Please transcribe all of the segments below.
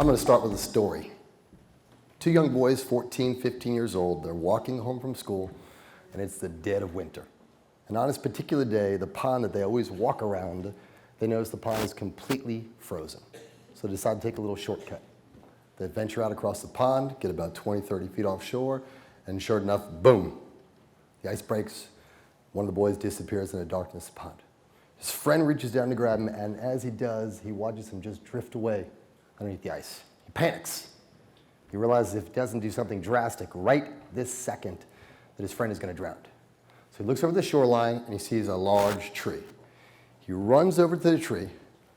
I'm going to start with a story. Two young boys, 14, 15 years old, they're walking home from school, and it's the dead of winter. And on this particular day, the pond that they always walk around, they notice the pond is completely frozen. So they decide to take a little shortcut. They venture out across the pond, get about 20, 30 feet offshore, and sure enough, boom, the ice breaks. One of the boys disappears in the darkness of the pond. His friend reaches down to grab him, and as he does, he watches him just drift away underneath the ice. He panics. He realizes if he doesn't do something drastic right this second, that his friend is going to drown. So he looks over the shoreline, and he sees a large tree. He runs over to the tree,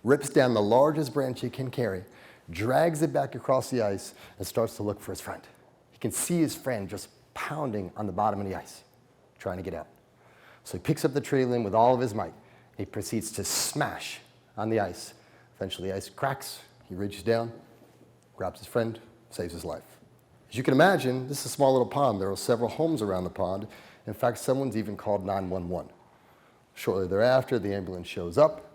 rips down the largest branch he can carry, drags it back across the ice, and starts to look for his friend. He can see his friend just pounding on the bottom of the ice, trying to get out. So he picks up the tree limb with all of his might. He proceeds to smash on the ice. Eventually, the ice cracks. He reaches down, grabs his friend, saves his life. As you can imagine, this is a small little pond. There are several homes around the pond. In fact, someone's even called 911. Shortly thereafter, the ambulance shows up.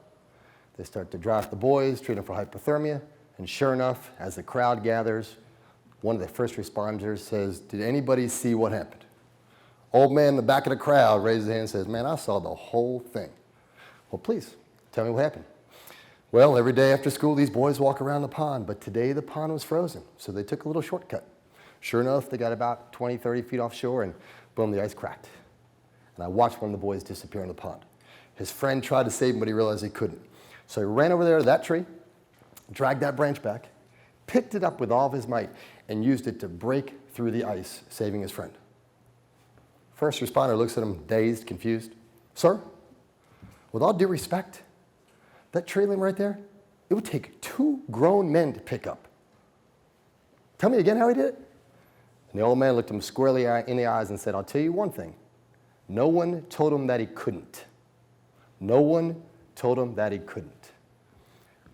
They start to draft the boys, treat them for hypothermia, and sure enough, as the crowd gathers, one of the first responders says, "Did anybody see what happened?" Old man in the back of the crowd raises his hand and says, "Man, I saw the whole thing." "Well, please, tell me what happened." "Well, every day after school, these boys walk around the pond, but today the pond was frozen, so they took a little shortcut. Sure enough, they got about 20, 30 feet offshore, and boom, the ice cracked. And I watched one of the boys disappear in the pond. His friend tried to save him, but he realized he couldn't. So he ran over there to that tree, dragged that branch back, picked it up with all of his might, and used it to break through the ice, saving his friend." First responder looks at him, dazed, confused. "Sir, with all due respect, that tree limb right there, it would take 2 grown men to pick up. Tell me again how he did it?" And the old man looked him squarely in the eyes and said, "I'll tell you one thing. No one told him that he couldn't. No one told him that he couldn't."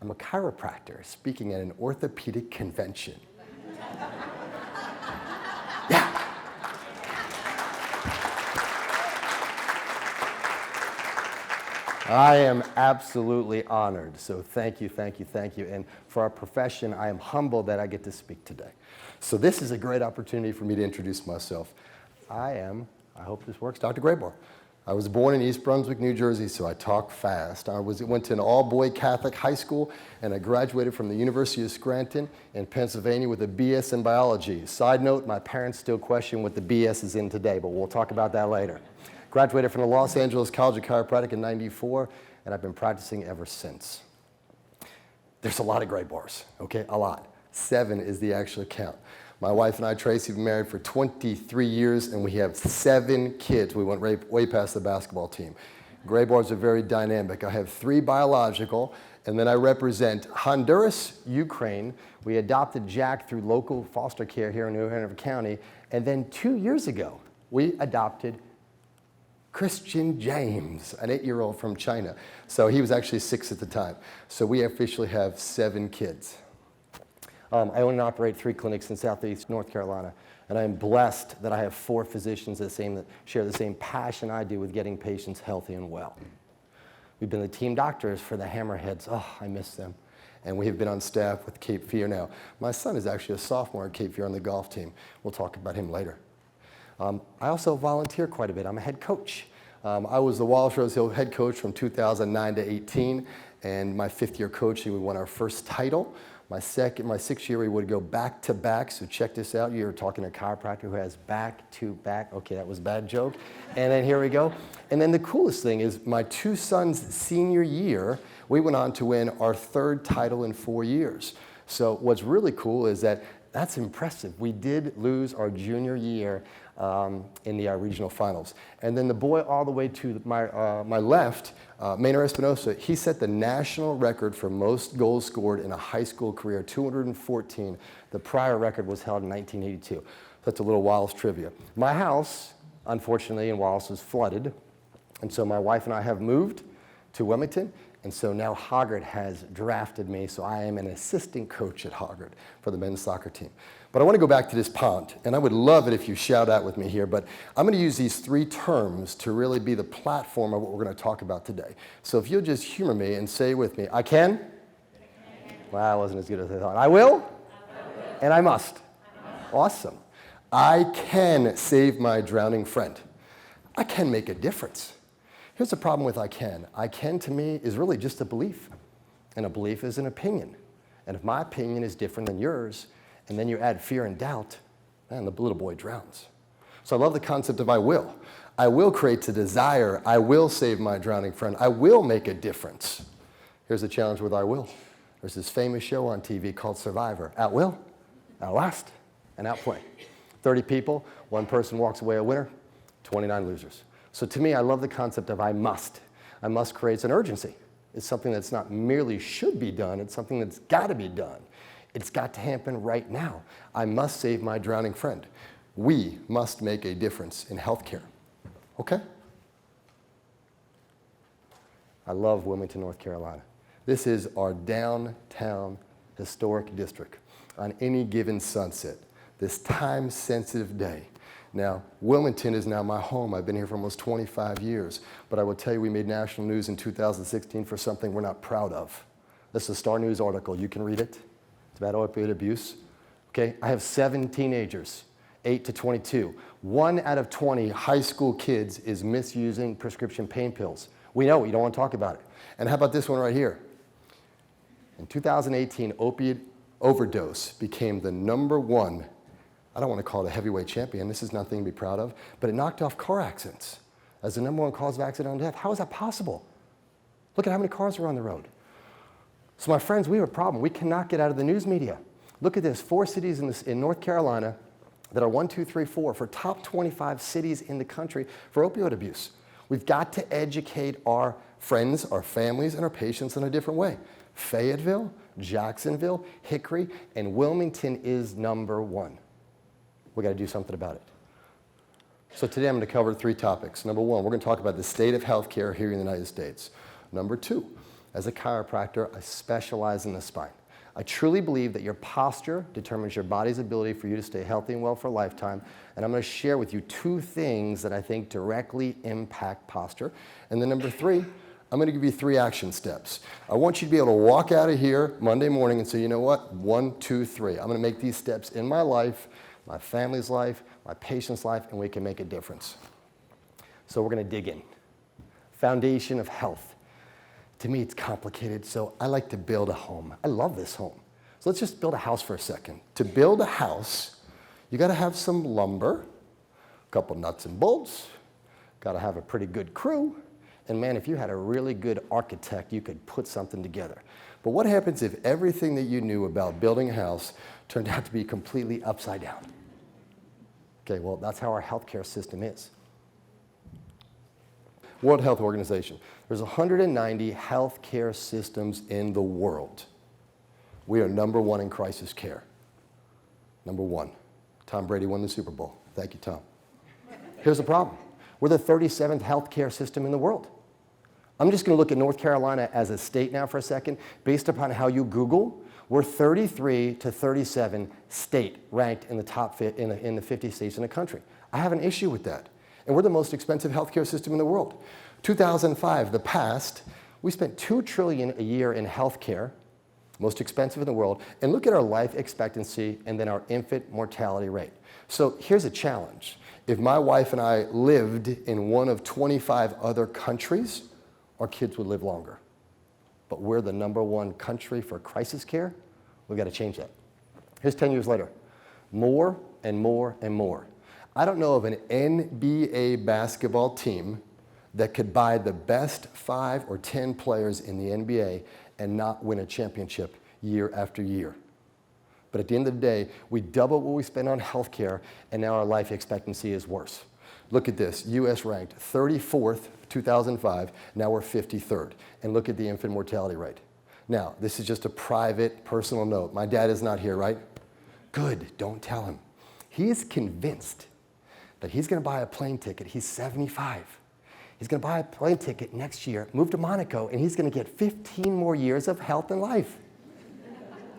I'm a chiropractor speaking at an orthopedic convention. Yeah. I am absolutely honored, so thank you, thank you, thank you. And for our profession, I am humbled that I get to speak today. So this is a great opportunity for me to introduce myself. I hope this works, Dr. Graybar. I was born in East Brunswick, New Jersey, so I talk fast. I went to an all-boy Catholic high school, and I graduated from the University of Scranton in Pennsylvania with a BS in biology. Side note, my parents still question what the BS is in today, but we'll talk about that later. Graduated from the Los Angeles College of Chiropractic in '94, and I've been practicing ever since. There's a lot of Graybars, okay? A lot. 7 is the actual count. My wife and I, Tracy, have been married for 23 years, and we have 7 kids. We went way past the basketball team. Graybars are very dynamic. I have 3 biological, and then I represent Honduras, Ukraine. We adopted Jack through local foster care here in New Hanover County, and then 2 years ago, we adopted Christian James, an 8-year-old from China. So he was actually 6 at the time. So we officially have 7 kids. I own and operate 3 clinics in Southeast North Carolina, and I am blessed that I have 4 physicians that share the same passion I do with getting patients healthy and well. We've been the team doctors for the Hammerheads. Oh, I miss them. And we have been on staff with Cape Fear now. My son is actually a sophomore at Cape Fear on the golf team. We'll talk about him later. I also volunteer quite a bit. I'm a head coach. I was the Wallace Rose Hill head coach from 2009 to 18, and my 5th year coaching, we won our first title. My 6th year, we would go back to back. So check this out. You're talking to a chiropractor who has back to back. Okay, that was a bad joke. And then here we go. And then the coolest thing is my 2 sons' senior year, we went on to win our 3rd title in 4 years. So what's really cool is that's impressive. We did lose our junior year in the regional finals. And then the boy all the way to my left, Maynard Espinosa, he set the national record for most goals scored in a high school career, 214. The prior record was held in 1982. That's a little Wallace trivia. My house, unfortunately, in Wallace was flooded, and so my wife and I have moved to Wilmington, and so now Hoggard has drafted me, so I am an assistant coach at Hoggard for the men's soccer team. But I want to go back to this pond, and I would love it if you shout out with me here, but I'm going to use these 3 terms to really be the platform of what we're going to talk about today. So if you'll just humor me and say with me, I can? Well, that wasn't as good as I thought. I will? And I must. Awesome. I can save my drowning friend. I can make a difference. Here's the problem with I can. I can to me is really just a belief. And a belief is an opinion. And if my opinion is different than yours, and then you add fear and doubt, man, the little boy drowns. So I love the concept of I will. I will create the desire. I will save my drowning friend. I will make a difference. Here's the challenge with I will. There's this famous show on TV called Survivor. Outwill, outlast, and outplay. 30 people, one person walks away a winner, 29 losers. So to me, I love the concept of I must. I must creates an urgency. It's something that's not merely should be done, it's something that's got to be done. It's got to happen right now. I must save my drowning friend. We must make a difference in healthcare. Okay? I love Wilmington, North Carolina. This is our downtown historic district on any given sunset, this time-sensitive day. Now, Wilmington is now my home. I've been here for almost 25 years, but I will tell you we made national news in 2016 for something we're not proud of. This is a Star News article. You can read it. It's about opioid abuse. Okay, I have 7 teenagers, 8 to 22. 1 out of 20 high school kids is misusing prescription pain pills. We know it. You don't want to talk about it. And how about this one right here? In 2018, opiate overdose became the #1, I don't want to call it a heavyweight champion, this is nothing to be proud of, but it knocked off car accidents as the #1 cause of accidental death. How is that possible? Look at how many cars are on the road. So my friends, we have a problem. We cannot get out of the news media. Look at this, 4 cities in North Carolina that are 1, 2, 3, 4 for top 25 cities in the country for opioid abuse. We've got to educate our friends, our families, and our patients in a different way. Fayetteville, Jacksonville, Hickory, and Wilmington is #1. We got to do something about it. So today I'm going to cover 3 topics. #1, we're going to talk about the state of healthcare here in the United States. #2, as a chiropractor, I specialize in the spine. I truly believe that your posture determines your body's ability for you to stay healthy and well for a lifetime. And I'm going to share with you 2 things that I think directly impact posture. And then #3, I'm going to give you 3 action steps. I want you to be able to walk out of here Monday morning and say, you know what, 1, 2, 3. I'm going to make these steps in my life, my family's life, my patient's life, and we can make a difference. So we're going to dig in. Foundation of health. To me, it's complicated, so I like to build a home. I love this home. So let's just build a house for a second. To build a house, you got to have some lumber, a couple nuts and bolts, got to have a pretty good crew, and man, if you had a really good architect, you could put something together. But what happens if everything that you knew about building a house turned out to be completely upside down? Okay, well, that's how our healthcare system is. World Health Organization. There's 190 healthcare systems in the world. We are #1 in crisis care. #1. Tom Brady won the Super Bowl. Thank you, Tom. Here's the problem. We're the 37th healthcare system in the world. I'm just going to look at North Carolina as a state now for a second. Based upon how you Google, we're 33 to 37 state ranked in the top in the 50 states in the country. I have an issue with that. And we're the most expensive healthcare system in the world. 2005, the past, we spent $2 trillion a year in healthcare, most expensive in the world, and look at our life expectancy and then our infant mortality rate. So here's a challenge. If my wife and I lived in one of 25 other countries, our kids would live longer. But we're the #1 country for crisis care. We've got to change that. Here's 10 years later. More and more and more. I don't know of an NBA basketball team that could buy the best 5 or 10 players in the NBA and not win a championship year after year. But at the end of the day, we double what we spend on healthcare, and now our life expectancy is worse. Look at this, US ranked 34th, 2005, now we're 53rd. And look at the infant mortality rate. Now, this is just a private, personal note. My dad is not here, right? Good, don't tell him. He is convinced that he's going to buy a plane ticket. He's 75. He's going to buy a plane ticket next year, move to Monaco, and he's going to get 15 more years of health and life.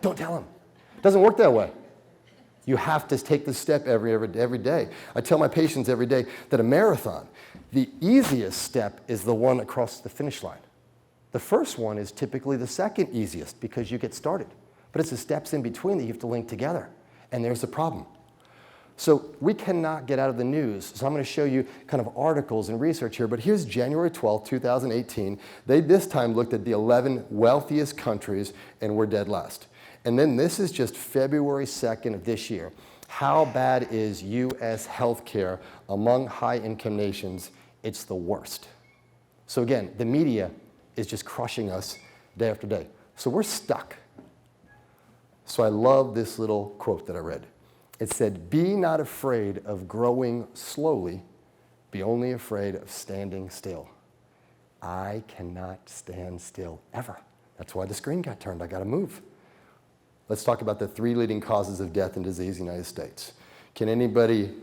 Don't tell him. It doesn't work that way. You have to take this step every day. I tell my patients every day that a marathon, the easiest step is the one across the finish line. The first one is typically the second easiest because you get started. But it's the steps in between that you have to link together. And there's the problem. So we cannot get out of the news. So I'm going to show you kind of articles and research here. But here's January 12, 2018. They this time looked at the 11 wealthiest countries, and we're dead last. And then this is just February 2nd of this year. How bad is U.S. healthcare among high-income nations? It's the worst. So again, the media is just crushing us day after day. So we're stuck. So I love this little quote that I read. It said, "Be not afraid of growing slowly, be only afraid of standing still." I cannot stand still ever. That's why the screen got turned. I got to move. Let's talk about the 3 leading causes of death and disease in the United States. Can anybody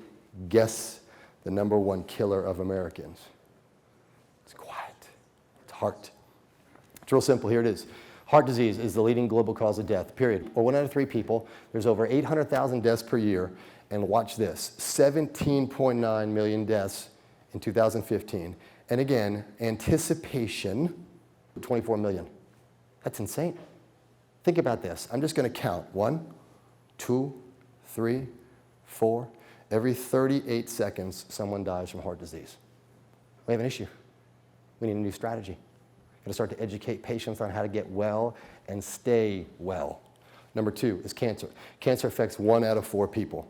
guess the #1 killer of Americans? It's quiet. It's heart. It's real simple. Here it is. Heart disease is the leading global cause of death, period. Or 1 out of 3 people. There's over 800,000 deaths per year. And watch this, 17.9 million deaths in 2015. And again, anticipation, 24 million. That's insane. Think about this. I'm just going to count. 1, 2, 3, 4. Every 38 seconds, someone dies from heart disease. We have an issue. We need a new strategy. We've got to start to educate patients on how to get well and stay well. Number 2 is cancer. Cancer affects 1 out of 4 people.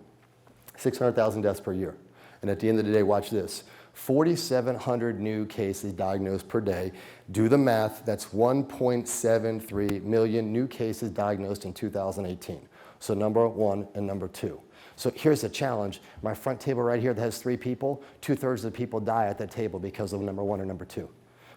600,000 deaths per year. And at the end of the day, watch this. 4,700 new cases diagnosed per day. Do the math, that's 1.73 million new cases diagnosed in 2018. So #1 and #2. So here's the challenge. My front table right here that has 3 people, 2/3 of the people die at that table because of #1 or #2.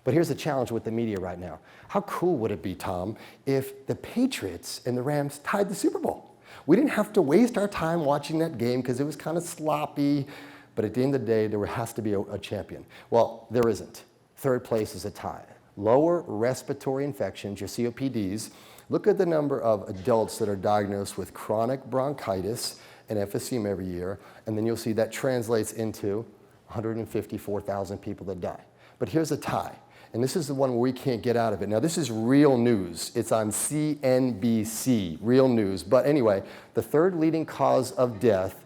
But here's the challenge with the media right now. How cool would it be, Tom, if the Patriots and the Rams tied the Super Bowl? We didn't have to waste our time watching that game because it was kind of sloppy. But at the end of the day, there has to be a champion. Well, there isn't. 3rd place is a tie. Lower respiratory infections, your COPDs. Look at the number of adults that are diagnosed with chronic bronchitis and emphysema every year, and then you'll see that translates into 154,000 people that die. But here's a tie, and this is the one where we can't get out of it. Now, this is real news. It's on CNBC, real news. But anyway, the 3rd leading cause of death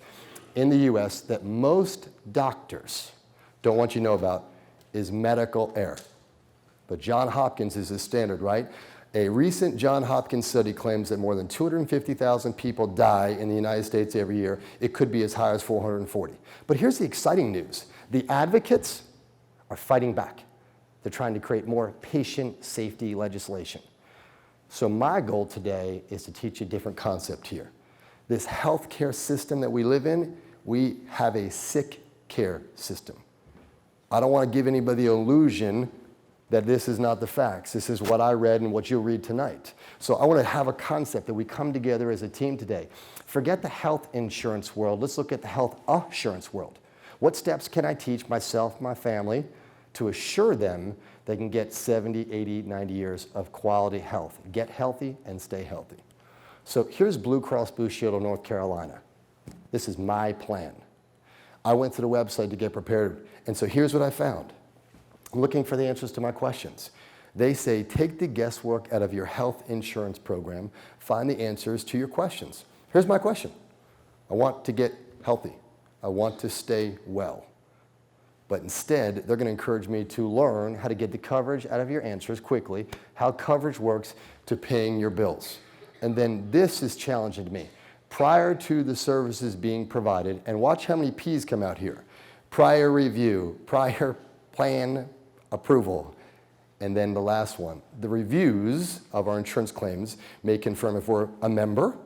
in the U.S. that most doctors don't want you to know about is medical error. But Johns Hopkins is the standard, right? A recent Johns Hopkins study claims that more than 250,000 people die in the United States every year. It could be as high as 440. But here's the exciting news. The advocates are fighting back. They're trying to create more patient safety legislation. So my goal today is to teach you a different concept here. This healthcare system that we live in, we have a sick care system. I don't want to give anybody the illusion that this is not the facts. This is what I read and what you'll read tonight. So I want to have a concept that we come together as a team today. Forget the health insurance world. Let's look at the health assurance world. What steps can I teach myself, my family, to assure them they can get 70, 80, 90 years of quality health? Get healthy and stay healthy. So here's Blue Cross Blue Shield of North Carolina. This is my plan. I went to the website to get prepared, and so here's what I found. I'm looking for the answers to my questions. They say, take the guesswork out of your health insurance program, find the answers to your questions. Here's my question. I want to get healthy. I want to stay well. But instead, they're going to encourage me to learn how to get the coverage out of your answers quickly, how coverage works to paying your bills. And then this is challenging to me. Prior to the services being provided, and watch how many P's come out here. Prior review, prior plan approval, and then the last one. The reviews of our insurance claims may confirm if we're a member,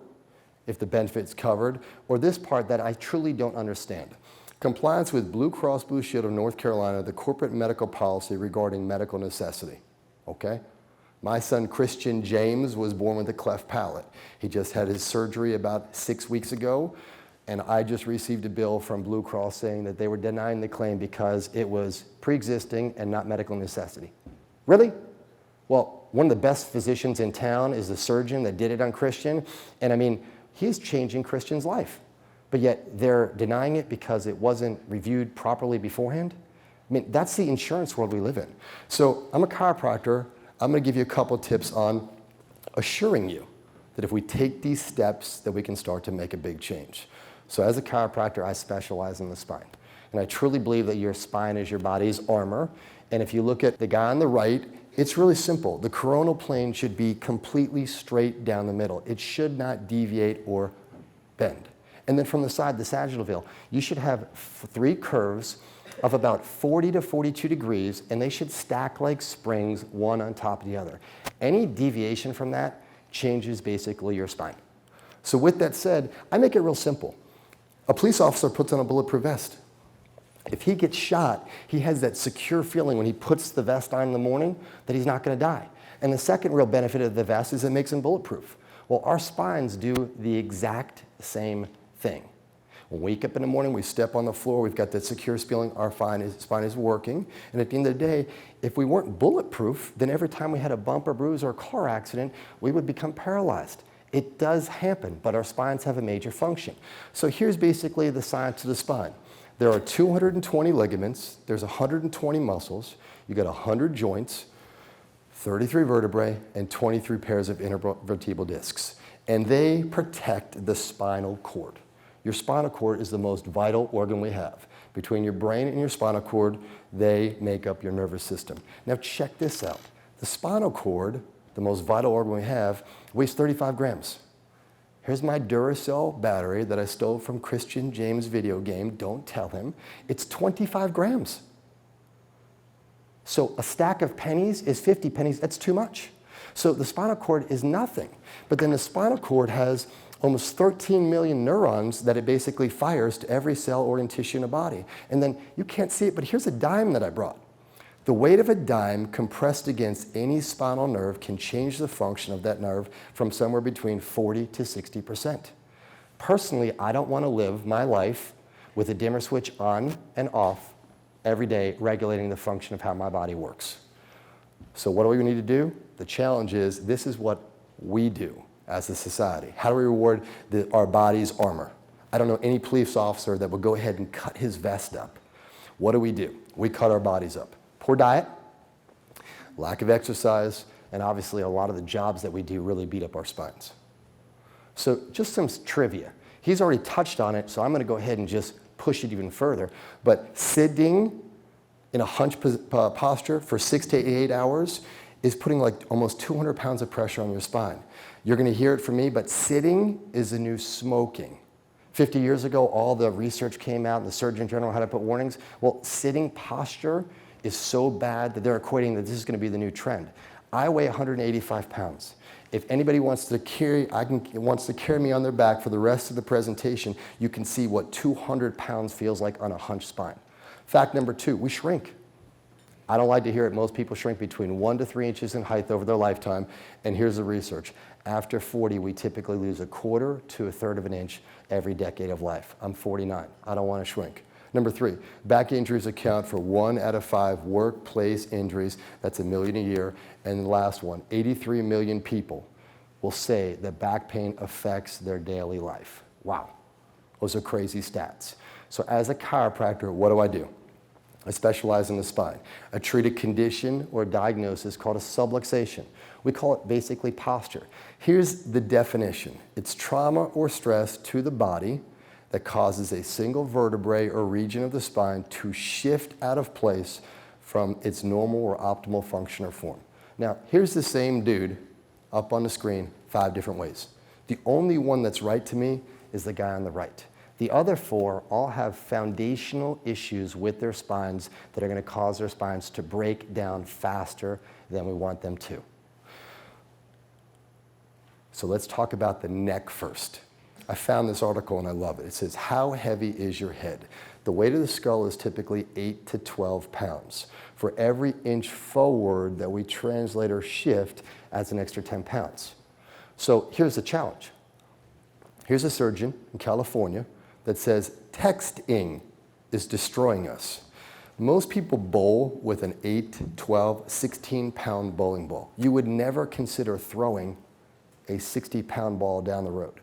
if the benefit's covered, or this part that I truly don't understand. Compliance with Blue Cross Blue Shield of North Carolina, the corporate medical policy regarding medical necessity, okay? My son, Christian James, was born with a cleft palate. He just had his surgery about 6 weeks ago, and I just received a bill from Blue Cross saying that they were denying the claim because it was pre-existing and not medical necessity. Really? Well, one of the best physicians in town is the surgeon that did it on Christian, and I mean, he's changing Christian's life. But yet they're denying it because it wasn't reviewed properly beforehand? I mean, that's the insurance world we live in. So I'm a chiropractor. I'm going to give you a couple tips on assuring you that if we take these steps, that we can start to make a big change. So as a chiropractor, I specialize in the spine. And I truly believe that your spine is your body's armor. And if you look at the guy on the right, it's really simple. The coronal plane should be completely straight down the middle. It should not deviate or bend. And then from the side, the sagittal veil, you should have 3 curves of about 40 to 42 degrees, and they should stack like springs, one on top of the other. Any deviation from that changes basically your spine. So with that said, I make it real simple. A police officer puts on a bulletproof vest. If he gets shot, he has that secure feeling when he puts the vest on in the morning that he's not going to die. And the second real benefit of the vest is it makes him bulletproof. Well, our spines do the exact same thing. When we wake up in the morning, we step on the floor, we've got that secure feeling, our spine is working. And at the end of the day, if we weren't bulletproof, then every time we had a bump or bruise or a car accident, we would become paralyzed. It does happen, but our spines have a major function. So here's basically the science of the spine. There are 220 ligaments, there's 120 muscles, you got 100 joints, 33 vertebrae, and 23 pairs of intervertebral discs. And they protect the spinal cord. Your spinal cord is the most vital organ we have. Between your brain and your spinal cord, they make up your nervous system. Now check this out. The spinal cord, the most vital organ we have, weighs 35 grams. Here's my Duracell battery that I stole from Christian James' video game. Don't tell him. It's 25 grams. So a stack of pennies is 50 pennies. That's too much. So the spinal cord is nothing. But then the spinal cord has almost 13 million neurons that it basically fires to every cell, organ, tissue in the body. And then you can't see it, but here's a dime that I brought. The weight of a dime compressed against any spinal nerve can change the function of that nerve from somewhere between 40 to 60%. Personally, I don't want to live my life with a dimmer switch on and off every day, regulating the function of how my body works. So what do we need to do? The challenge is, this is what we do as a society. How do we reward our body's armor? I don't know any police officer that would go ahead and cut his vest up. What do? We cut our bodies up. Poor diet, lack of exercise, and obviously a lot of the jobs that we do really beat up our spines. So just some trivia. He's already touched on it, so I'm going to go ahead and just push it even further. But sitting in a hunch posture for 6 to 8 hours is putting like almost 200 pounds of pressure on your spine. You're going to hear it from me, but sitting is the new smoking. 50 years ago, all the research came out, and the Surgeon General had to put warnings. Well, sitting posture is so bad that they're equating that this is going to be the new trend. I weigh 185 pounds. If anybody wants to carry me on their back for the rest of the presentation, you can see what 200 pounds feels like on a hunched spine. Fact number 2, we shrink. I don't like to hear it. Most people shrink between 1 to 3 inches in height over their lifetime. And here's the research. After 40, we typically lose 1/4 to 1/3 of an inch every decade of life. I'm 49. I don't want to shrink. Number 3, back injuries account for 1 out of 5 workplace injuries. That's 1 million a year. And the last one, 83 million people will say that back pain affects their daily life. Wow, those are crazy stats. So as a chiropractor, what do? I specialize in the spine. I treat a condition or diagnosis called a subluxation. We call it basically posture. Here's the definition. It's trauma or stress to the body that causes a single vertebrae or region of the spine to shift out of place from its normal or optimal function or form. Now, here's the same dude up on the screen 5 different ways. The only one that's right to me is the guy on the right. The other 4 all have foundational issues with their spines that are going to cause their spines to break down faster than we want them to. So let's talk about the neck first. I found this article and I love it. It says, how heavy is your head? The weight of the skull is typically 8 to 12 pounds. For every inch forward that we translate or shift adds an extra 10 pounds. So here's the challenge. Here's a surgeon in California that says texting is destroying us. Most people bowl with an 8, 12, 16-pound bowling ball. You would never consider throwing a 60-pound ball down the road.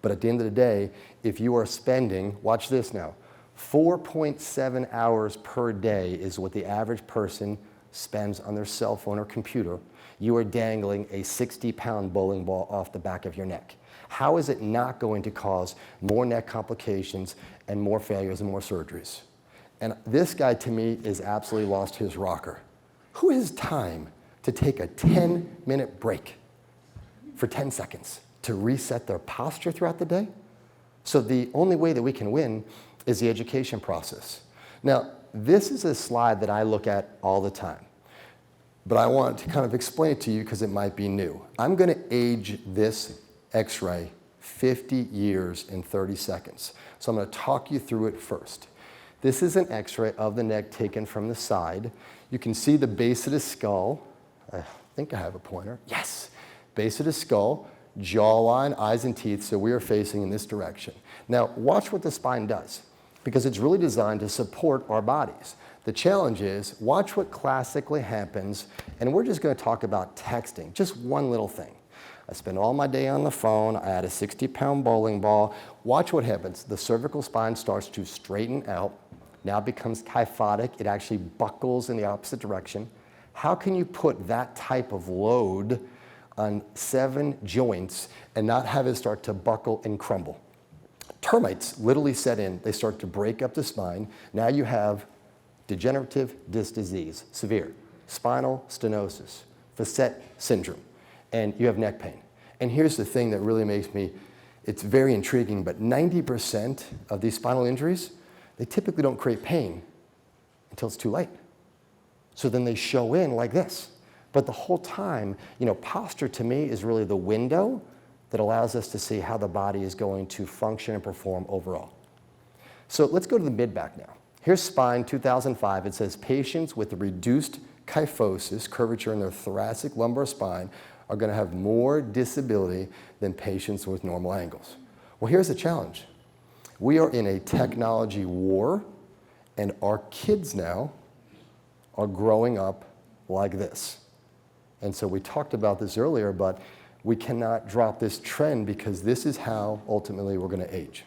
But at the end of the day, if you are spending, watch this now, 4.7 hours per day is what the average person spends on their cell phone or computer, you are dangling a 60-pound bowling ball off the back of your neck. How is it not going to cause more neck complications and more failures and more surgeries? And this guy, to me, is absolutely lost his rocker. Who has time to take a 10-minute break for 10 seconds to reset their posture throughout the day? So the only way that we can win is the education process. Now, this is a slide that I look at all the time, but I want to kind of explain it to you because it might be new. I'm going to age this X-ray 50 years in 30 seconds. So I'm going to talk you through it first. This is an X-ray of the neck taken from the side. You can see the base of the skull. I think I have a pointer. Yes. Base of the skull, jawline, eyes and teeth, so we are facing in this direction. Now, watch what the spine does, because it's really designed to support our bodies. The challenge is, watch what classically happens, and we're just going to talk about texting, just one little thing. I spend all my day on the phone, I add a 60-pound bowling ball. Watch what happens. The cervical spine starts to straighten out, now becomes kyphotic, it actually buckles in the opposite direction. How can you put that type of load on 7 joints and not have it start to buckle and crumble? Termites literally set in, they start to break up the spine. Now you have degenerative disc disease, severe, spinal stenosis, facet syndrome, and you have neck pain. And here's the thing that really makes me, it's very intriguing, but 90% of these spinal injuries, they typically don't create pain until it's too late. So then they show in like this. But the whole time, posture to me is really the window that allows us to see how the body is going to function and perform overall. So let's go to the mid-back now. Here's spine 2005. It says patients with reduced kyphosis, curvature in their thoracic lumbar spine, are going to have more disability than patients with normal angles. Well, here's the challenge. We are in a technology war, and our kids now are growing up like this. And so we talked about this earlier, but we cannot drop this trend because this is how ultimately we're going to age.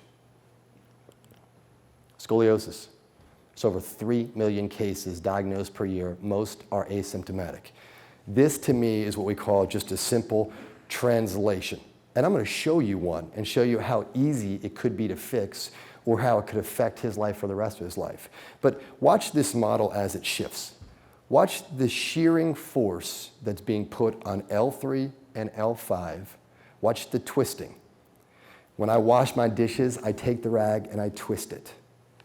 Scoliosis. There's over 3 million cases diagnosed per year. Most are asymptomatic. This to me is what we call just a simple translation. And I'm going to show you one and show you how easy it could be to fix or how it could affect his life for the rest of his life. But watch this model as it shifts. Watch the shearing force that's being put on L3 and L5. Watch the twisting. When I wash my dishes, I take the rag and I twist it.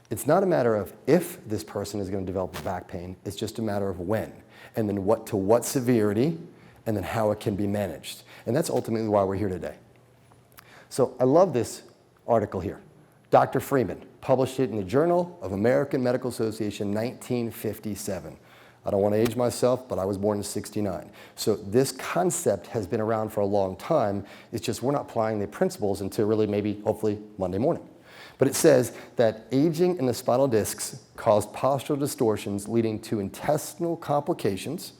It's not a matter of if this person is going to develop back pain, it's just a matter of when, and then to what severity, and then how it can be managed. And that's ultimately why we're here today. So I love this article here. Dr. Freeman published it in the Journal of American Medical Association, 1957. I don't want to age myself, but I was born in '69. So this concept has been around for a long time. It's just we're not applying the principles until really maybe, hopefully, Monday morning. But it says that aging in the spinal discs caused postural distortions leading to intestinal complications,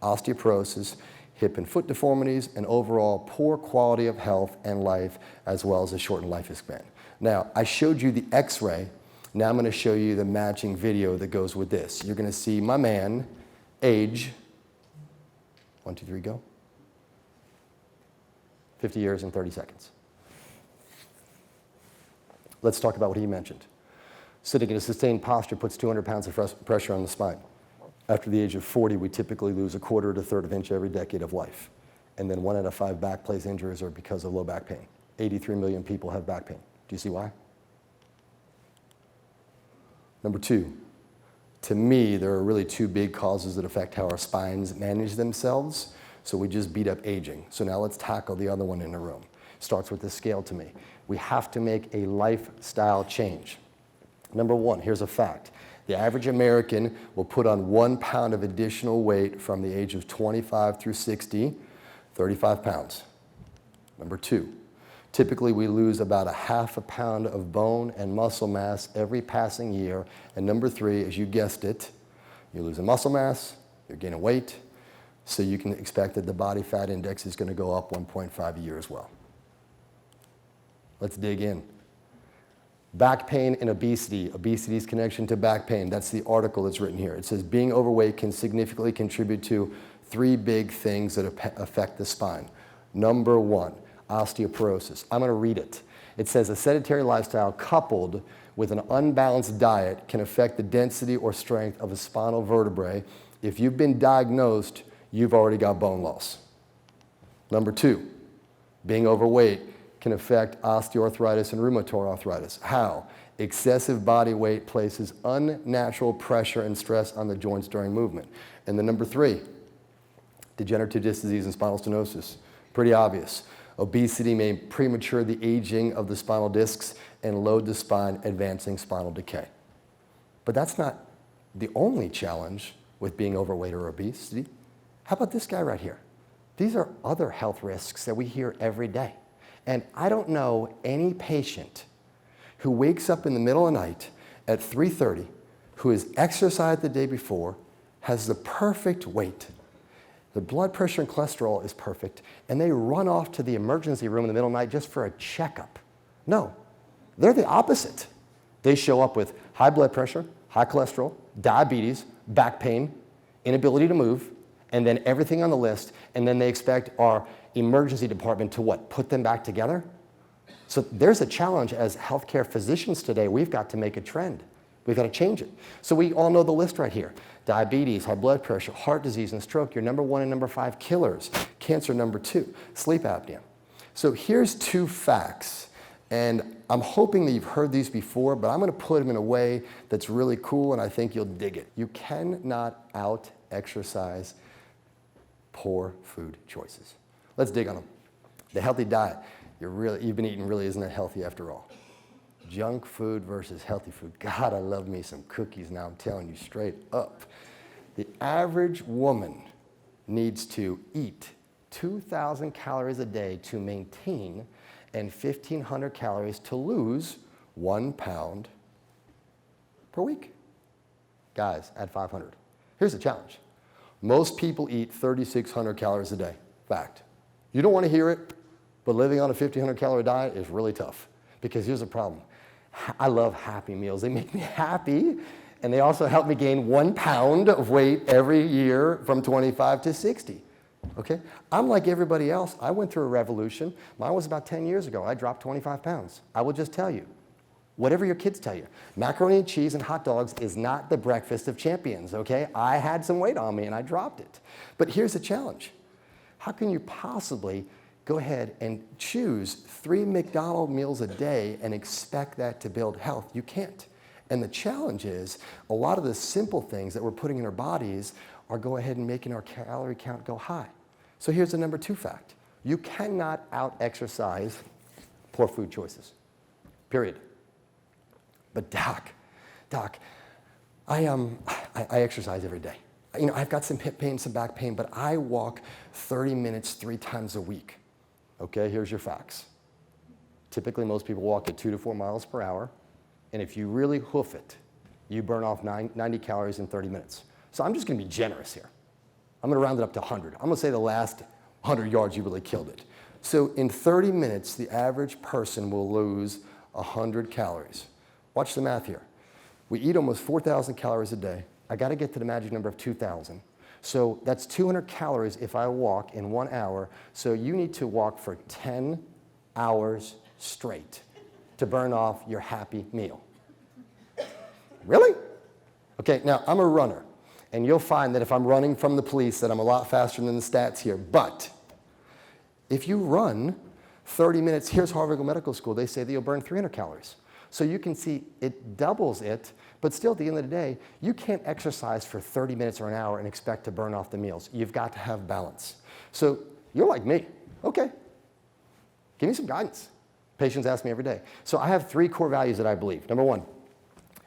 osteoporosis, hip and foot deformities, and overall poor quality of health and life, as well as a shortened lifespan. Now, I showed you the X-ray. Now I'm going to show you the matching video that goes with this. You're going to see my man age, 1, 2, 3, go, 50 years and 30 seconds. Let's talk about what he mentioned. Sitting in a sustained posture puts 200 pounds of pressure on the spine. After the age of 40, we typically lose 1/4 to 1/3 of an inch every decade of life. And then 1 out of 5 back place injuries are because of low back pain. 83 million people have back pain. Do you see why? Number 2, to me, there are really 2 big causes that affect how our spines manage themselves. So we just beat up aging. So now let's tackle the other one in the room. Starts with the scale to me. We have to make a lifestyle change. Number 1, here's a fact. The average American will put on 1 pound of additional weight from the age of 25 through 60, 35 pounds. Number 2, typically we lose about 1/2 pound of bone and muscle mass every passing year. And number 3, as you guessed it, you're losing muscle mass, you're gaining weight, so you can expect that the body fat index is going to go up 1.5 a year as well. Let's dig in. Back pain and obesity, obesity's connection to back pain. That's the article that's written here. It says being overweight can significantly contribute to 3 big things that affect the spine. Number 1, osteoporosis. I'm going to read it. It says a sedentary lifestyle coupled with an unbalanced diet can affect the density or strength of a spinal vertebrae. If you've been diagnosed, you've already got bone loss. Number 2, being overweight can affect osteoarthritis and rheumatoid arthritis. How? Excessive body weight places unnatural pressure and stress on the joints during movement. And then number 3, degenerative disc disease and spinal stenosis. Pretty obvious. Obesity may premature the aging of the spinal discs and load the spine, advancing spinal decay. But that's not the only challenge with being overweight or obesity. How about this guy right here? These are other health risks that we hear every day. And I don't know any patient who wakes up in the middle of the night at 3:30, who has exercised the day before, has the perfect weight, the blood pressure and cholesterol is perfect, and they run off to the emergency room in the middle of the night just for a checkup. No, they're the opposite. They show up with high blood pressure, high cholesterol, diabetes, back pain, inability to move, and then everything on the list, and then they expect our emergency department to what? Put them back together? So there's a challenge as healthcare physicians today. We've got to make a trend. We've got to change it. So we all know the list right here. Diabetes, high blood pressure, heart disease, and stroke, your number 1 and number 5 killers. Cancer, number 2, sleep apnea. So here's 2 facts, and I'm hoping that you've heard these before, but I'm going to put them in a way that's really cool, and I think you'll dig it. You cannot out-exercise poor food choices. Let's dig on them. The healthy diet you've been eating really isn't that healthy after all. Junk food versus healthy food. God, I love me some cookies now, I'm telling you straight up. The average woman needs to eat 2,000 calories a day to maintain and 1,500 calories to lose 1 pound per week. Guys, add 500. Here's the challenge. Most people eat 3,600 calories a day. Fact. You don't want to hear it, but living on a 1,500 calorie diet is really tough. Because here's the problem. I love happy meals. They make me happy, and they also help me gain 1 pound of weight every year from 25 to 60. Okay? I'm like everybody else. I went through a revolution. Mine was about 10 years ago. I dropped 25 pounds. I will just tell you, whatever your kids tell you, macaroni and cheese and hot dogs is not the breakfast of champions, okay? I had some weight on me and I dropped it. But here's the challenge. How can you possibly go ahead and choose 3 McDonald's meals a day and expect that to build health? You can't. And the challenge is a lot of the simple things that we're putting in our bodies are go ahead and making our calorie count go high. So here's the number 2 fact. You cannot out-exercise poor food choices, period. But doc, I exercise every day. You know, I've got some hip pain, some back pain, but I walk 30 minutes 3 times a week. Okay, here's your facts. Typically, most people walk at 2 to 4 miles per hour, and if you really hoof it, you burn off 90 calories in 30 minutes. So I'm just going to be generous here. I'm going to round it up to 100. I'm going to say the last 100 yards you really killed it. So in 30 minutes, the average person will lose 100 calories. Watch the math here. We eat almost 4,000 calories a day. I got to get to the magic number of 2,000. So that's 200 calories if I walk in 1 hour. So you need to walk for 10 hours straight to burn off your happy meal. Really? Okay, now I'm a runner. And you'll find that if I'm running from the police that I'm a lot faster than the stats here. But if you run 30 minutes, here's Harvard Medical School. They say that you'll burn 300 calories. So you can see it doubles it, but still at the end of the day, you can't exercise for 30 minutes or an hour and expect to burn off the meals. You've got to have balance. So you're like me. Okay, give me some guidance. Patients ask me every day. So I have 3 core values that I believe. Number 1,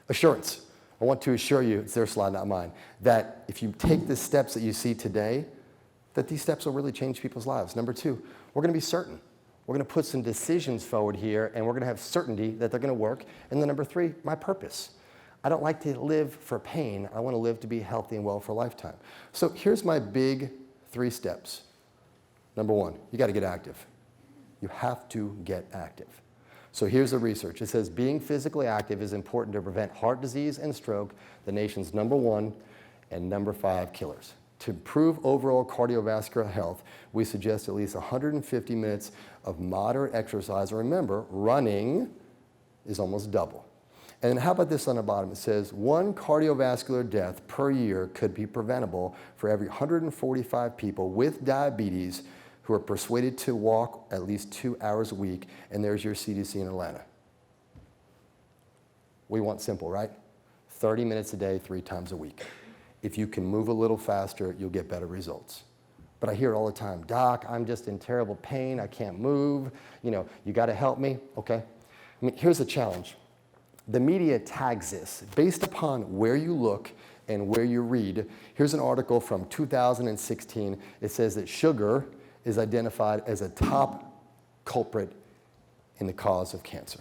assurance. I want to assure you, it's their slide, not mine, that if you take the steps that you see today, that these steps will really change people's lives. Number 2, we're going to be certain. We're going to put some decisions forward here, and we're going to have certainty that they're going to work. And then number 3, my purpose. I don't like to live for pain. I want to live to be healthy and well for a lifetime. So here's my big 3 steps. Number 1, you got to get active. You have to get active. So here's the research. It says being physically active is important to prevent heart disease and stroke, the nation's #1 and #5 killers. To improve overall cardiovascular health, we suggest at least 150 minutes of moderate exercise. And remember, running is almost double. And how about this on the bottom? It says 1 cardiovascular death per year could be preventable for every 145 people with diabetes who are persuaded to walk at least 2 hours a week, and there's your CDC in Atlanta. We want simple, right? 30 minutes a day, 3 times a week. If you can move a little faster, you'll get better results. But I hear it all the time, Doc, I'm just in terrible pain, I can't move, you gotta help me, okay? I mean, here's the challenge. The media tags this based upon where you look and where you read. Here's an article from 2016. It says that sugar is identified as a top culprit in the cause of cancer.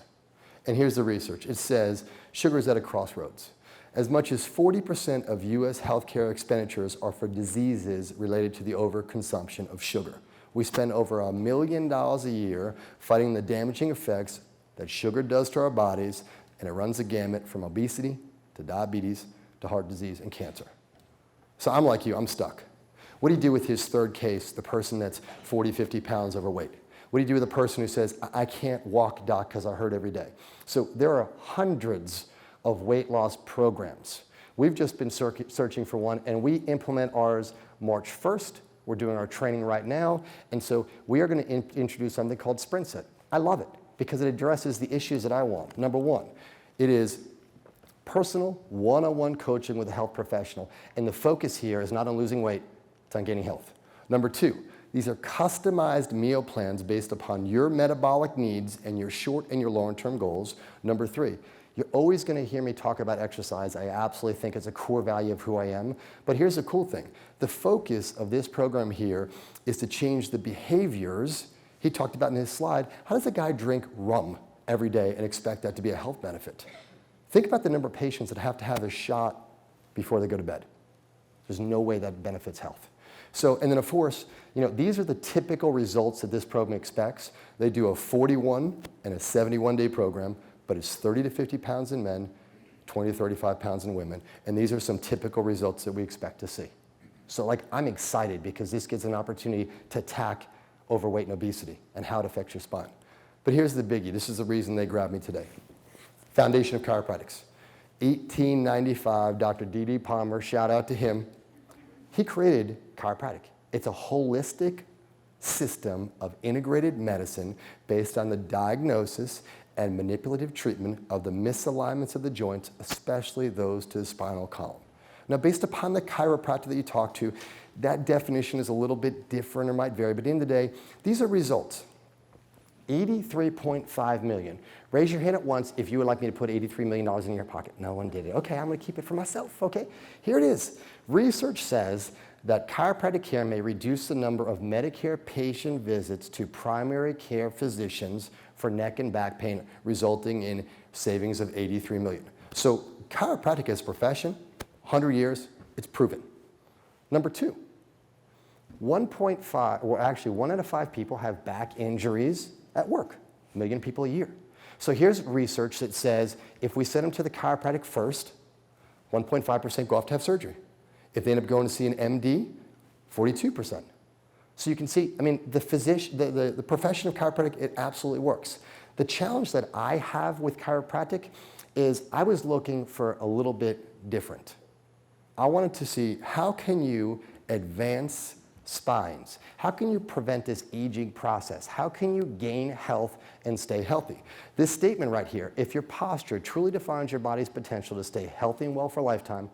And here's the research. It says sugar is at a crossroads. As much as 40% of U.S. healthcare expenditures are for diseases related to the overconsumption of sugar. We spend over $1 million a year fighting the damaging effects that sugar does to our bodies, and it runs the gamut from obesity to diabetes to heart disease and cancer. So I'm like you, I'm stuck. What do you do with his third case, the person that's 40, 50 pounds overweight? What do you do with a person who says, I can't walk, doc, because I hurt every day? So there are hundreds of weight loss programs. We've just been searching for one, and we implement ours March 1st. We're doing our training right now, and so we are going to introduce something called Sprint Set. I love it because it addresses the issues that I want. Number one, it is personal, one-on-one coaching with a health professional, and the focus here is not on losing weight, it's on gaining health. Number two, these are customized meal plans based upon your metabolic needs and your short and your long-term goals. Number three, you're always going to hear me talk about exercise. I absolutely think it's a core value of who I am. But here's the cool thing. The focus of this program here is to change the behaviors he talked about in his slide. How does a guy drink rum every day and expect that to be a health benefit? Think about the number of patients that have to have a shot before they go to bed. There's no way that benefits health. So, and then of course, these are the typical results that this program expects. They do a 41 and a 71-day program, but it's 30 to 50 pounds in men, 20 to 35 pounds in women, and these are some typical results that we expect to see. So I'm excited because this gives an opportunity to attack overweight and obesity and how it affects your spine. But here's the biggie. This is the reason they grabbed me today. Foundation of Chiropractics. 1895, Dr. D.D. Palmer, shout out to him. He created chiropractic. It's a holistic system of integrated medicine based on the diagnosis and manipulative treatment of the misalignments of the joints, especially those to the spinal column. Now, based upon the chiropractor that you talk to, that definition is a little bit different or might vary, but at the end of the day, these are results. 83.5 million. Raise your hand at once if you would like me to put $83 million in your pocket. No one did it. Okay, I'm going to keep it for myself. Okay, here it is. Research says that chiropractic care may reduce the number of Medicare patient visits to primary care physicians for neck and back pain, resulting in savings of $83 million. So chiropractic as a profession, 100 years, it's proven. Number two, 1.5, or actually 1 out of 5 people have back injuries at work, 1 million people a year. So here's research that says if we send them to the chiropractic first, 1.5% go off to have surgery. If they end up going to see an MD, 42%. So you can see, the profession of chiropractic, it absolutely works. The challenge that I have with chiropractic is I was looking for a little bit different. I wanted to see how can you advance spines? How can you prevent this aging process? How can you gain health and stay healthy? This statement right here, if your posture truly defines your body's potential to stay healthy and well for a lifetime,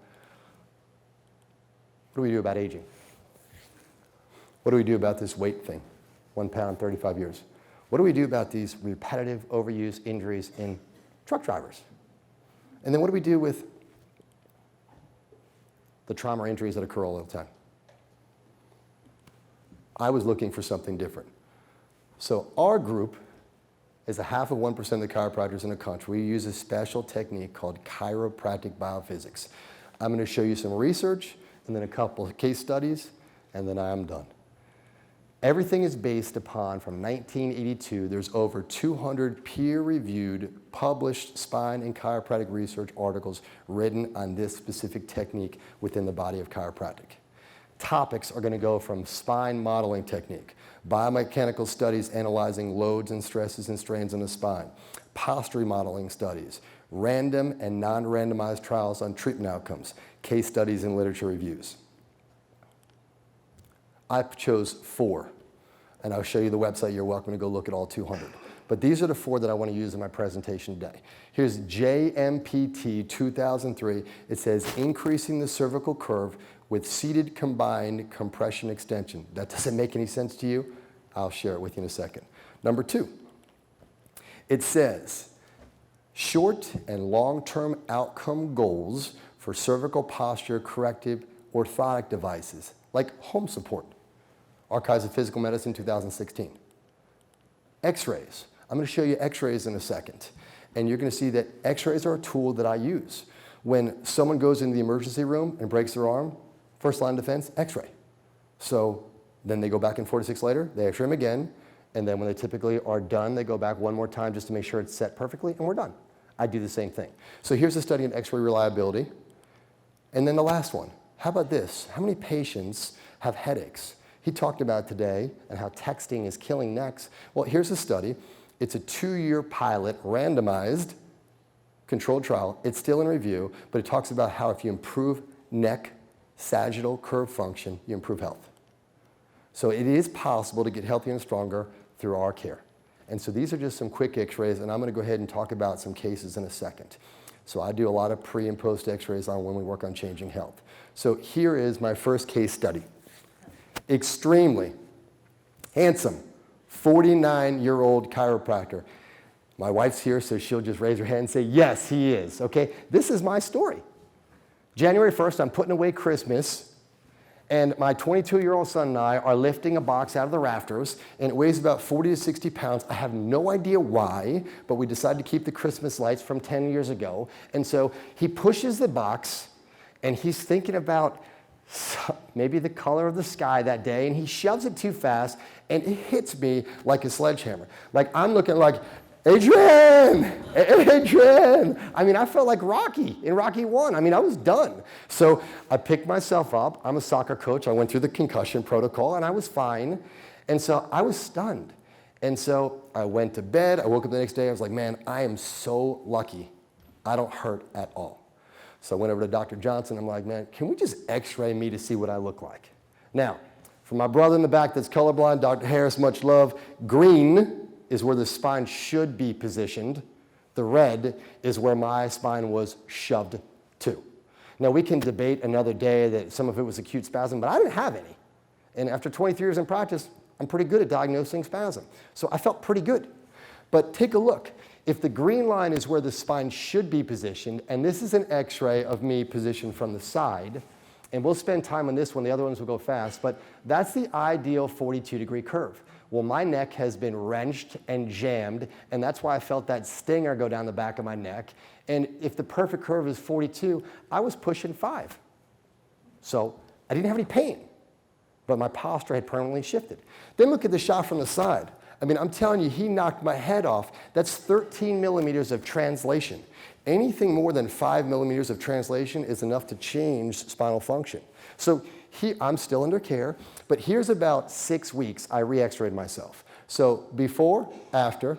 what do we do about aging? What do we do about this weight thing? 1 pound, 35 years. What do we do about these repetitive overuse injuries in truck drivers? And then what do we do with the trauma or injuries that occur all the time? I was looking for something different. So our group is 0.5% of the chiropractors in the country. We use a special technique called chiropractic biophysics. I'm going to show you some research and then a couple of case studies, and then I am done. Everything is based upon, from 1982, there's over 200 peer-reviewed, published spine and chiropractic research articles written on this specific technique within the body of chiropractic. Topics are going to go from spine modeling technique, biomechanical studies analyzing loads and stresses and strains on the spine, posture modeling studies, random and non-randomized trials on treatment outcomes, case studies and literature reviews. I chose 4, and I'll show you the website. You're welcome to go look at all 200. But these are the 4 that I want to use in my presentation today. Here's JMPT 2003. It says increasing the cervical curve with seated combined compression extension. That doesn't make any sense to you? I'll share it with you in a second. Number 2, it says short and long-term outcome goals for cervical posture corrective orthotic devices like home support. Archives of Physical Medicine, 2016. X-rays. I'm going to show you x-rays in a second. And you're going to see that x-rays are a tool that I use. When someone goes into the emergency room and breaks their arm, first line of defense, x-ray. So then they go back in 4 to 6 later, they x-ray them again, and then when they typically are done, they go back one more time just to make sure it's set perfectly, and we're done. I do the same thing. So here's a study of x-ray reliability. And then the last one. How about this? How many patients have headaches? He talked about today and how texting is killing necks. Well, here's a study. It's a 2-year pilot, randomized, controlled trial. It's still in review, but it talks about how if you improve neck sagittal curve function, you improve health. So it is possible to get healthier and stronger through our care. And so these are just some quick x-rays, and I'm going to go ahead and talk about some cases in a second. So I do a lot of pre and post x-rays on when we work on changing health. So here is my first case study. Extremely handsome, 49-year-old chiropractor. My wife's here, so she'll just raise her hand and say, yes, he is, okay? This is my story. January 1st, I'm putting away Christmas, and my 22-year-old son and I are lifting a box out of the rafters, and it weighs about 40 to 60 pounds. I have no idea why, but we decided to keep the Christmas lights from 10 years ago. And so he pushes the box, and he's thinking about maybe the color of the sky that day, and he shoves it too fast, and it hits me like a sledgehammer. Like, I'm looking like, Adrian! Adrian! I mean, I felt like Rocky in Rocky 1. I mean, I was done. So I picked myself up. I'm a soccer coach. I went through the concussion protocol, and I was fine. And so I was stunned. And so I went to bed. I woke up the next day. I was like, man, I am so lucky. I don't hurt at all. So I went over to Dr. Johnson. I'm like, man, can we just x-ray me to see what I look like? Now, for my brother in the back that's colorblind, Dr. Harris, much love. Green is where the spine should be positioned. The red is where my spine was shoved to. Now, we can debate another day that some of it was acute spasm, but I didn't have any. And after 23 years in practice, I'm pretty good at diagnosing spasm. So I felt pretty good. But take a look. If the green line is where the spine should be positioned, and this is an x-ray of me positioned from the side, and we'll spend time on this one, the other ones will go fast, but that's the ideal 42-degree curve. Well, my neck has been wrenched and jammed, and that's why I felt that stinger go down the back of my neck. And if the perfect curve is 42, I was pushing 5. So I didn't have any pain, but my posture had permanently shifted. Then look at the shot from the side. I mean, I'm telling you, he knocked my head off. That's 13 millimeters of translation. Anything more than 5 millimeters of translation is enough to change spinal function. So I'm still under care, but here's about 6 weeks I re-x-rayed myself. So before, after.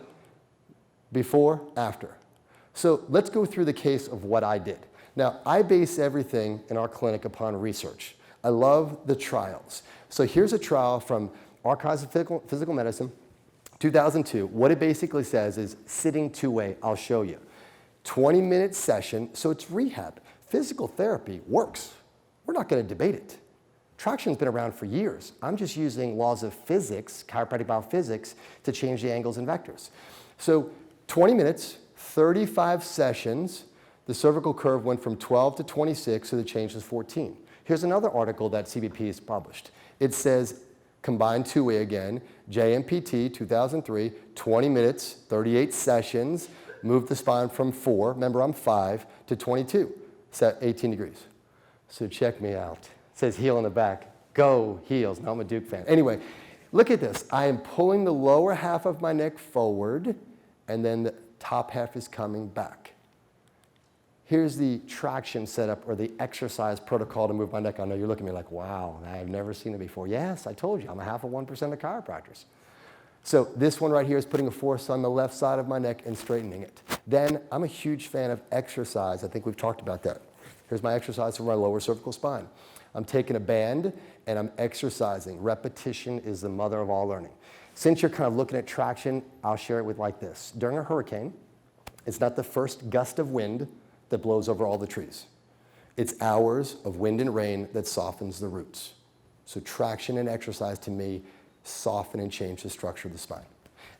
So let's go through the case of what I did. Now, I base everything in our clinic upon research. I love the trials. So here's a trial from Archives of Physical Medicine, 2002. What it basically says is sitting 2-way. I'll show you. 20-minute session, so it's rehab. Physical therapy works. We're not going to debate it. Traction's been around for years. I'm just using laws of physics, chiropractic biophysics, to change the angles and vectors. So 20 minutes, 35 sessions. The cervical curve went from 12 to 26, so the change was 14. Here's another article that CBP has published. It says, combined 2-way again, JMPT 2003, 20 minutes, 38 sessions, moved the spine from 4, remember I'm 5, to 22, set 18 degrees. So check me out. It says heel in the back. Go Heels. Now I'm a Duke fan. Anyway, Look at this. I am pulling the lower half of my neck forward, and then the top half is coming back. Here's the traction setup or the exercise protocol to move my neck. I know you're looking at me like, wow, I've never seen it before. Yes, I told you, I'm a 0.5% of chiropractors. So this one right here is putting a force on the left side of my neck and straightening it. Then I'm a huge fan of exercise. I think we've talked about that. Here's my exercise for my lower cervical spine. I'm taking a band and I'm exercising. Repetition is the mother of all learning. Since you're kind of looking at traction, I'll share it with like this. During a hurricane, it's not the first gust of wind that blows over all the trees. It's hours of wind and rain that softens the roots. So traction and exercise to me soften and change the structure of the spine.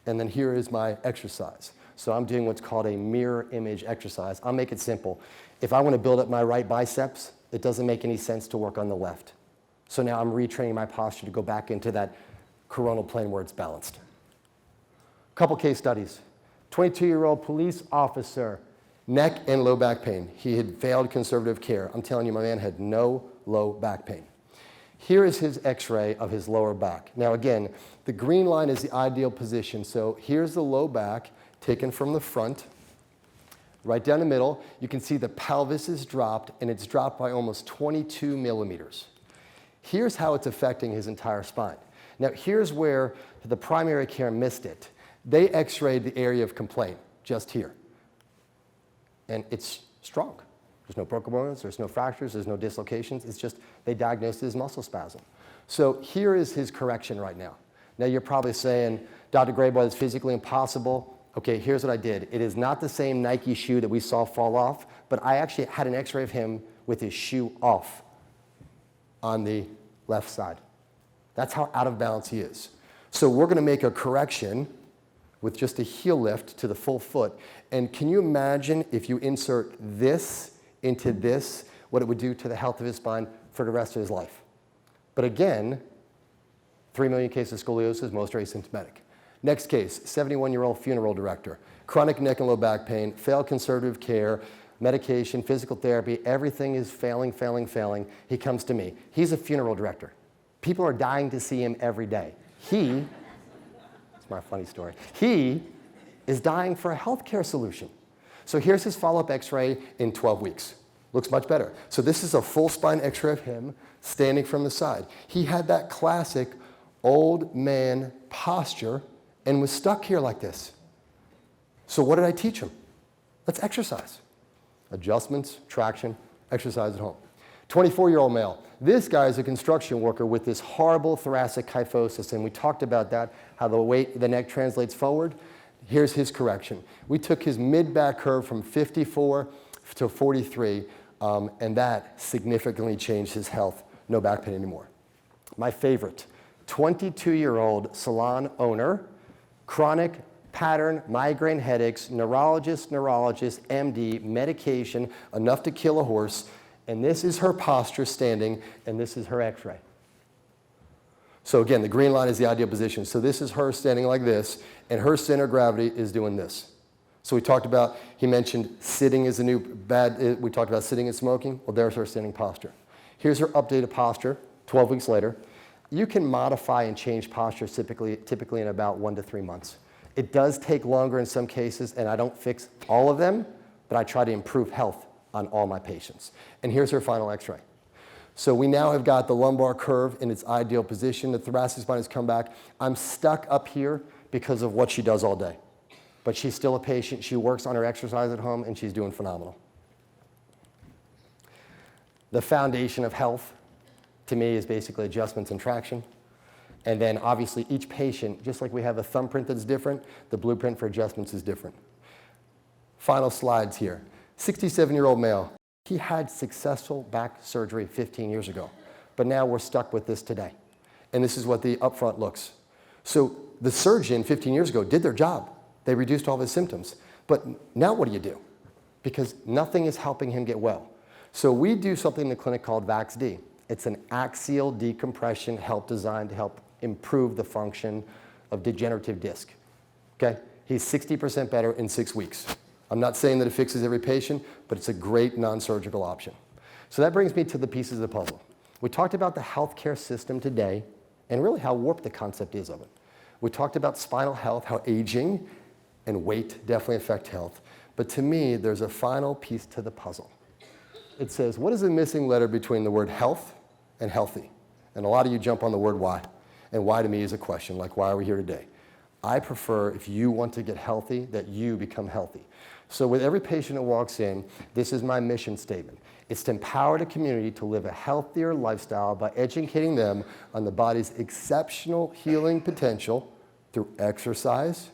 And then here is my exercise. So I'm doing what's called a mirror image exercise. I'll make it simple. If I want to build up my right biceps, it doesn't make any sense to work on the left. So now I'm retraining my posture to go back into that coronal plane where it's balanced. Couple case studies. 22-year-old police officer, neck and low back pain. He had failed conservative care. I'm telling you, my man had no low back pain. Here is his x-ray of his lower back. Now again, the green line is the ideal position. So here's the low back taken from the front. Right down the middle, you can see the pelvis is dropped, and it's dropped by almost 22 millimeters. Here's how it's affecting his entire spine. Now here's where the primary care missed it. They x-rayed the area of complaint just here. And it's strong. There's no broken bones, there's no fractures, there's no dislocations. It's just they diagnosed it as muscle spasm. So here is his correction right now. Now you're probably saying, Dr. Graybar, it's physically impossible. Okay, here's what I did. It is not the same Nike shoe that we saw fall off, but I actually had an x-ray of him with his shoe off on the left side. That's how out of balance he is. So we're going to make a correction with just a heel lift to the full foot. And can you imagine if you insert this into this, what it would do to the health of his spine for the rest of his life? But again, 3 million cases of scoliosis, most are asymptomatic. Next case, 71-year-old funeral director, chronic neck and low back pain, failed conservative care, medication, physical therapy, everything is failing. He comes to me. He's a funeral director. People are dying to see him every day. It's my funny story. He is dying for a healthcare solution. So here's his follow-up x-ray in 12 weeks. Looks much better. So this is a full spine x-ray of him standing from the side. He had that classic old man posture and was stuck here like this. So what did I teach him? Let's exercise. Adjustments, traction, exercise at home. 24-year-old male. This guy is a construction worker with this horrible thoracic kyphosis, and we talked about that, how the weight, the neck translates forward. Here's his correction. We took his mid-back curve from 54 to 43, and that significantly changed his health. No back pain anymore. My favorite, 22-year-old salon owner, chronic pattern migraine headaches, neurologist, MD, medication, enough to kill a horse, and this is her posture standing, and this is her x-ray. So again, the green line is the ideal position. So this is her standing like this, and her center of gravity is doing this. So we talked about, he mentioned sitting is the new bad, we talked about sitting and smoking. Well, there's her standing posture. Here's her updated posture, 12 weeks later. You can modify and change postures typically in about 1 to 3 months. It does take longer in some cases, and I don't fix all of them, but I try to improve health on all my patients. And here's her final x-ray. So we now have got the lumbar curve in its ideal position. The thoracic spine has come back. I'm stuck up here because of what she does all day. But she's still a patient. She works on her exercise at home, and she's doing phenomenal. The foundation of health, to me, is basically adjustments and traction. And then obviously each patient, just like we have a thumbprint that's different, the blueprint for adjustments is different. Final slides here. 67-year-old male. He had successful back surgery 15 years ago, but now we're stuck with this today. And this is what the upfront looks. So the surgeon 15 years ago did their job. They reduced all of his symptoms. But now what do you do? Because nothing is helping him get well. So we do something in the clinic called VAX-D. It's an axial decompression designed to help improve the function of degenerative disc. Okay? He's 60% better in 6 weeks. I'm not saying that it fixes every patient, but it's a great non-surgical option. So that brings me to the pieces of the puzzle. We talked about the healthcare system today and really how warped the concept is of it. We talked about spinal health, how aging and weight definitely affect health. But to me, there's a final piece to the puzzle. It says, what is the missing letter between the word health and healthy? And a lot of you jump on the word why. And why to me is a question, like why are we here today? I prefer, if you want to get healthy, that you become healthy. So with every patient that walks in, this is my mission statement. It's to empower the community to live a healthier lifestyle by educating them on the body's exceptional healing potential through exercise,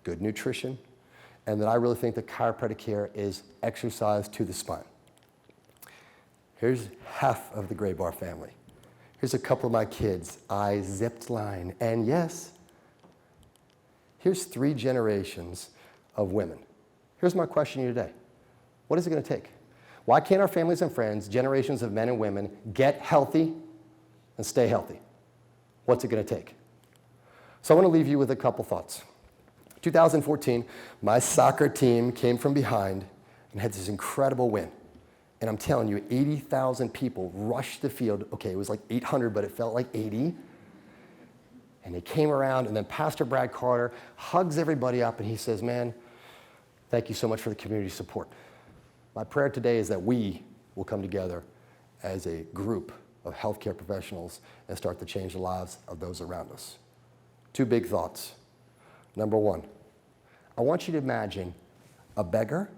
good nutrition, and that I really think that chiropractic care is exercise to the spine. Here's half of the Graybar family. Here's a couple of my kids. I zipped line, and yes, here's 3 generations of women. Here's my question to you today. What is it going to take? Why can't our families and friends, generations of men and women, get healthy and stay healthy? What's it going to take? So I want to leave you with a couple thoughts. 2014, my soccer team came from behind and had this incredible win. And I'm telling you, 80,000 people rushed the field. Okay, it was like 800, but it felt like 80. And they came around, and then Pastor Brad Carter hugs everybody up, and he says, man, thank you so much for the community support. My prayer today is that we will come together as a group of healthcare professionals and start to change the lives of those around us. 2 big thoughts. Number 1, I want you to imagine a beggar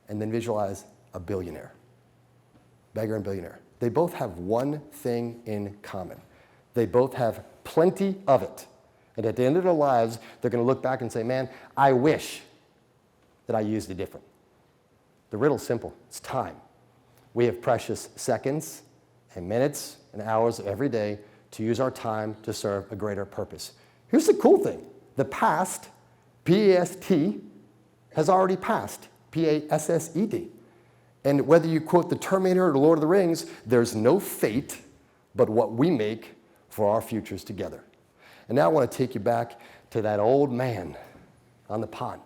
and then visualize a billionaire. Beggar and billionaire. They both have one thing in common. They both have plenty of it. And at the end of their lives, they're going to look back and say, man, I wish that I used it different. The riddle's simple. It's time. We have precious seconds and minutes and hours every day to use our time to serve a greater purpose. Here's the cool thing. The past, P-A-S-T, has already passed, P-A-S-S-E-D. And whether you quote the Terminator or the Lord of the Rings, there's no fate but what we make for our futures together. And now I want to take you back to that old man on the pond.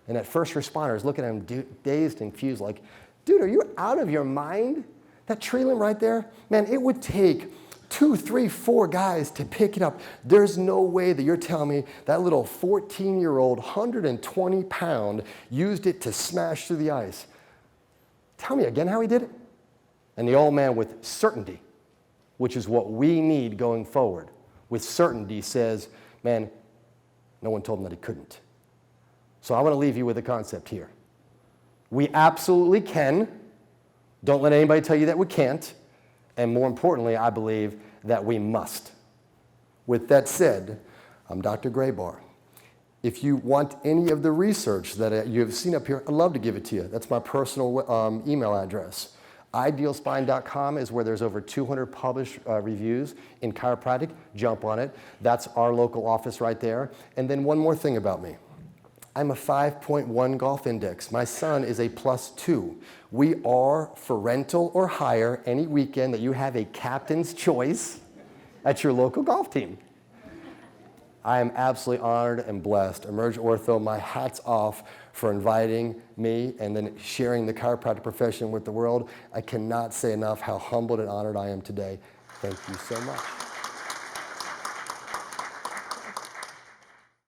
And that first responder is looking at him dazed and confused like, dude, are you out of your mind? That tree limb right there? Man, it would take 2, 3, 4 guys to pick it up. There's no way that you're telling me that little 14-year-old, 120-pound used it to smash through the ice. Tell me again how he did it. And the old man with certainty, which is what we need going forward, with certainty says, man, no one told him that he couldn't. So I want to leave you with a concept here. We absolutely can. Don't let anybody tell you that we can't. And more importantly, I believe that we must. With that said, I'm Dr. Graybar. If you want any of the research that you have seen up here, I'd love to give it to you. That's my personal email address. Idealspine.com is where there's over 200 published reviews in chiropractic. Jump on it. That's our local office right there. And then one more thing about me. I'm a 5.1 golf index. My son is a +2. We are for rental or hire any weekend that you have a captain's choice at your local golf team. I am absolutely honored and blessed. EmergeOrtho, my hat's off for inviting me and then sharing the chiropractic profession with the world. I cannot say enough how humbled and honored I am today. Thank you so much.